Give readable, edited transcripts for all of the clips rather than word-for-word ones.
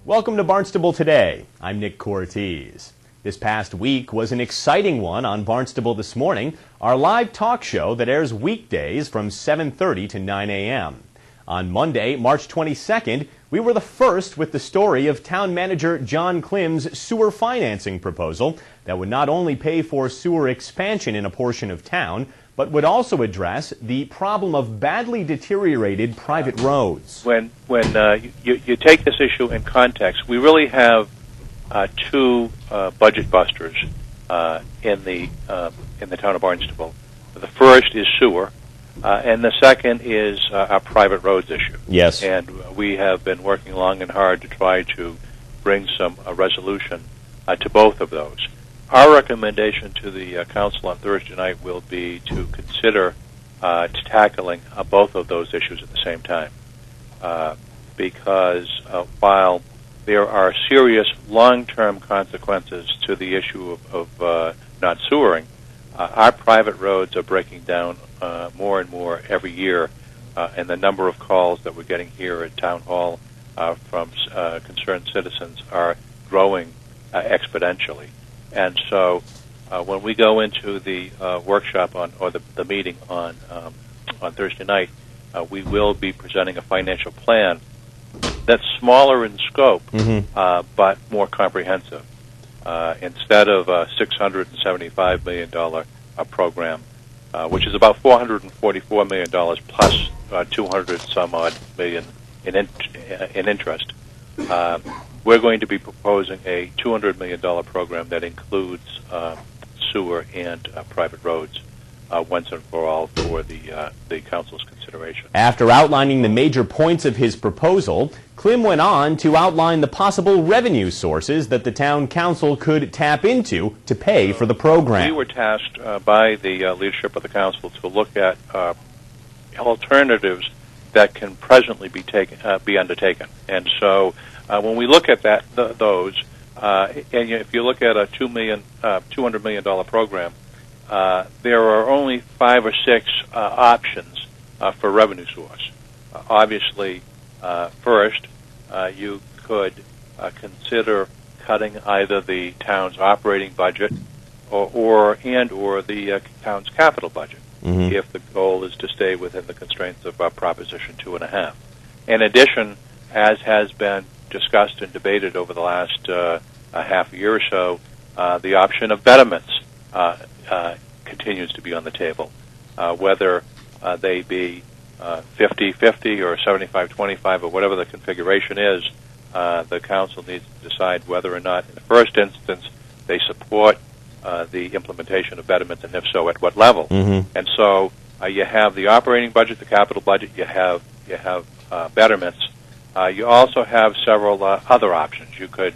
Welcome to Barnstable Today. I'm Nick Cortez. This past week was an exciting one on Barnstable This Morning, our live talk show that airs weekdays from 7:30 to 9 a.m. On Monday, March 22nd, we were the first with the story of Town Manager John Klim's sewer financing proposal that would not only pay for sewer expansion in a portion of town, but would also address the problem of badly deteriorated private roads. When you take this issue in context, we really have two budget busters in the town of Barnstable. The first is sewer, and the second is our private roads issue. Yes. And we have been working long and hard to try to bring some resolution to both of those. Our recommendation to the council on Thursday night will be to consider tackling both of those issues at the same time, because while there are serious long-term consequences to the issue of not sewering, our private roads are breaking down more and more every year, and the number of calls that we're getting here at Town Hall from concerned citizens are growing exponentially. And so when we go into the workshop or the meeting on Thursday night, we will be presenting a financial plan that's smaller in scope, but more comprehensive. Instead of a $675 million program, which is about $444 million plus 200 some odd million in interest, we're going to be proposing a $200 million program that includes sewer and private roads once and for all for the council's consideration. After outlining the major points of his proposal, Klim went on to outline the possible revenue sources that the town council could tap into to pay for the program. We were tasked by the leadership of the council to look at alternatives that can presently be undertaken. And so when we look at those, and if you look at a $200 million program, there are only 5 or 6 options for revenue source. Obviously, first, you could consider cutting either the town's operating budget or the town's capital budget, if the goal is to stay within the constraints of Proposition 2.5. In addition, as has been discussed and debated over the last half a year or so, the option of betterments continues to be on the table. Whether they be 50-50 or 75-25 or whatever the configuration is, the council needs to decide whether or not, in the first instance, they support the implementation of betterments, and if so, at what level. And so you have the operating budget, the capital budget, you have betterments. You also have several other options. You could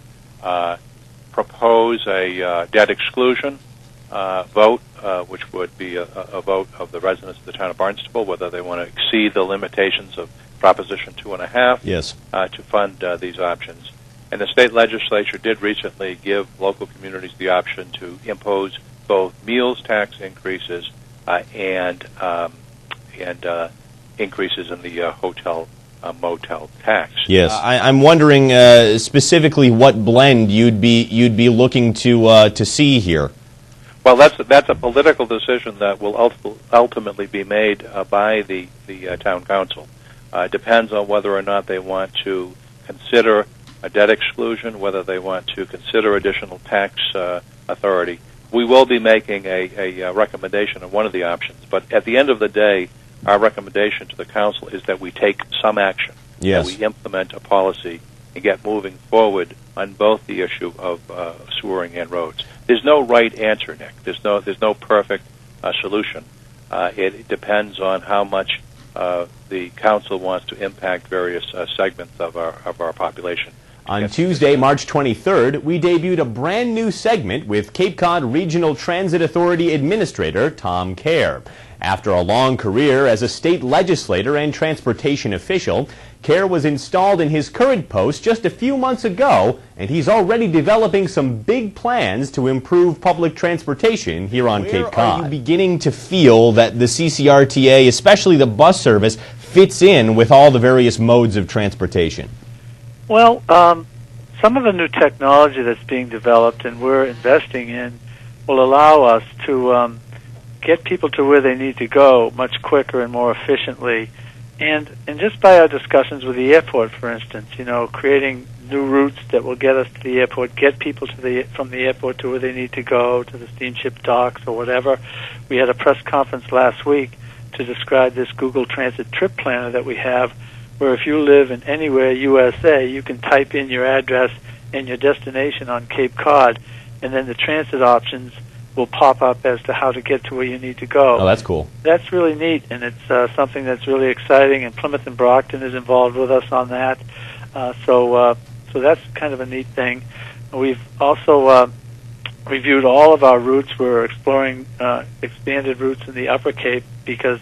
propose a debt exclusion vote, which would be a vote of the residents of the town of Barnstable, whether they want to exceed the limitations of Proposition 2.5 to fund these options. And the state legislature did recently give local communities the option to impose both meals tax increases and increases in the hotel motel tax. Yes, I'm wondering specifically what blend you'd be looking to see here. Well, that's a political decision that will ultimately be made by the town council. It depends on whether or not they want to consider a debt exclusion, whether they want to consider additional tax authority. We will be making a recommendation on one of the options, but at the end of the day, our recommendation to the council is that we take some action, that we implement a policy and get moving forward on both the issue of sewering and roads. There's no right answer, Nick. There's no perfect solution. It depends on how much the council wants to impact various segments of our population. On Tuesday, March 23rd, we debuted a brand new segment with Cape Cod Regional Transit Authority Administrator Tom Kerr. After a long career as a state legislator and transportation official, Kerr was installed in his current post just a few months ago, and he's already developing some big plans to improve public transportation here on Cape Cod. Are you beginning to feel that the CCRTA, especially the bus service, fits in with all the various modes of transportation? Well, some of the new technology that's being developed and we're investing in will allow us to get people to where they need to go much quicker and more efficiently. And just by our discussions with the airport, for instance, creating new routes that will get us to the airport, get people from the airport to where they need to go, to the steamship docks or whatever. We had a press conference last week to describe this Google Transit Trip Planner that we have, where if you live in anywhere USA, you can type in your address and your destination on Cape Cod, and then the transit options will pop up as to how to get to where you need to go. Oh, that's cool. That's really neat, and it's something that's really exciting, and Plymouth and Brockton is involved with us on that. So that's kind of a neat thing. We've also reviewed all of our routes. We're exploring expanded routes in the Upper Cape because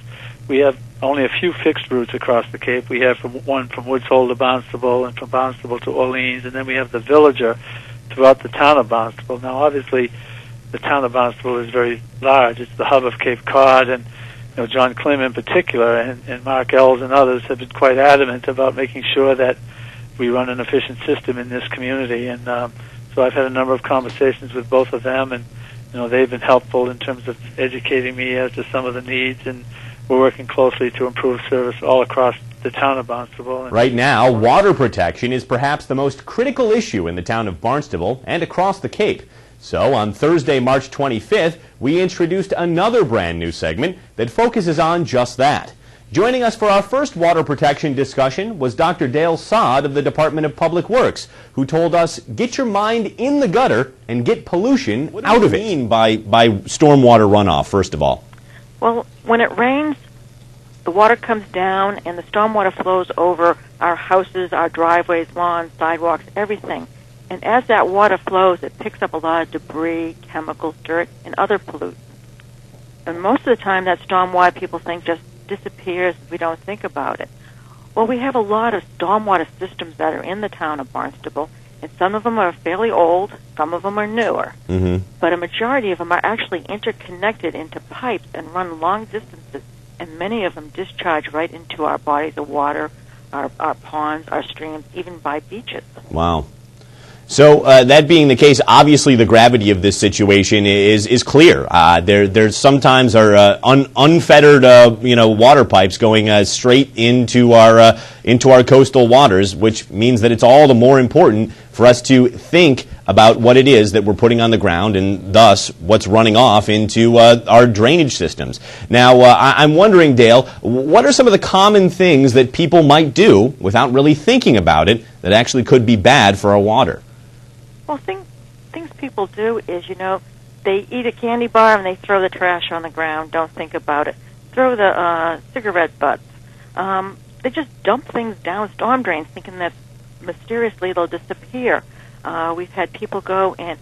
we have only a few fixed routes across the Cape. We have one from Woods Hole to Barnstable and from Barnstable to Orleans, and then we have the Villager throughout the town of Barnstable. Now, obviously, the town of Barnstable is very large. It's the hub of Cape Cod, and John Klim in particular and Mark Ells and others have been quite adamant about making sure that we run an efficient system in this community. And so I've had a number of conversations with both of them, and they've been helpful in terms of educating me as to some of the needs, and we're working closely to improve service all across the town of Barnstable. Right now, water protection is perhaps the most critical issue in the town of Barnstable and across the Cape. So on Thursday, March 25th, we introduced another brand new segment that focuses on just that. Joining us for our first water protection discussion was Dr. Dale Sod of the Department of Public Works, who told us, get your mind in the gutter and get pollution out of it. What do you mean by stormwater runoff, first of all? Well, when it rains, the water comes down and the stormwater flows over our houses, our driveways, lawns, sidewalks, everything. And as that water flows, it picks up a lot of debris, chemicals, dirt, and other pollutants. And most of the time, that stormwater, people think, just disappears. We don't think about it. Well, we have a lot of stormwater systems that are in the town of Barnstable, and some of them are fairly old, some of them are newer. Mm-hmm. But a majority of them are actually interconnected into pipes and run long distances, and many of them discharge right into our bodies of water, our ponds, our streams, even by beaches. Wow. So that being the case, obviously the gravity of this situation is clear. There sometimes are unfettered water pipes going straight into our coastal waters, which means that it's all the more important for us to think about what it is that we're putting on the ground and thus what's running off into our drainage systems. Now, I'm wondering, Dale, what are some of the common things that people might do without really thinking about it that actually could be bad for our water? Well, things people do is, they eat a candy bar and they throw the trash on the ground, don't think about it. Throw the cigarette butts. They just dump things down storm drains thinking that mysteriously they'll disappear. We've had people go and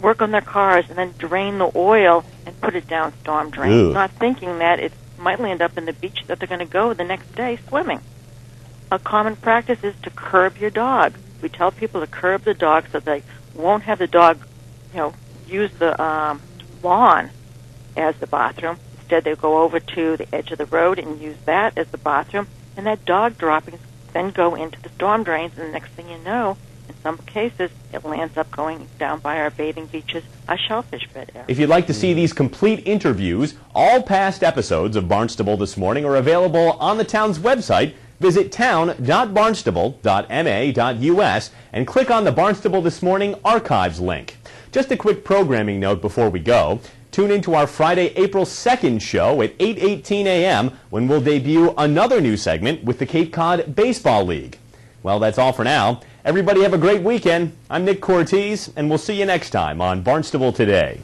work on their cars and then drain the oil and put it down storm drains, not thinking that it might land up in the beach that they're going to go the next day swimming. A common practice is to curb your dog. We tell people to curb the dog so they won't have the dog, use the lawn as the bathroom. Instead, they go over to the edge of the road and use that as the bathroom. And that dog droppings then go into the storm drains. And the next thing you know, in some cases, it lands up going down by our bathing beaches, our shellfish bed area. If you'd like to see these complete interviews, all past episodes of Barnstable This Morning are available on the town's website. Visit town.barnstable.ma.us and click on the Barnstable This Morning Archives link. Just a quick programming note before we go. Tune into our Friday, April 2nd show at 8:18 a.m. when we'll debut another new segment with the Cape Cod Baseball League. Well, that's all for now. Everybody have a great weekend. I'm Nick Cortez, and we'll see you next time on Barnstable Today.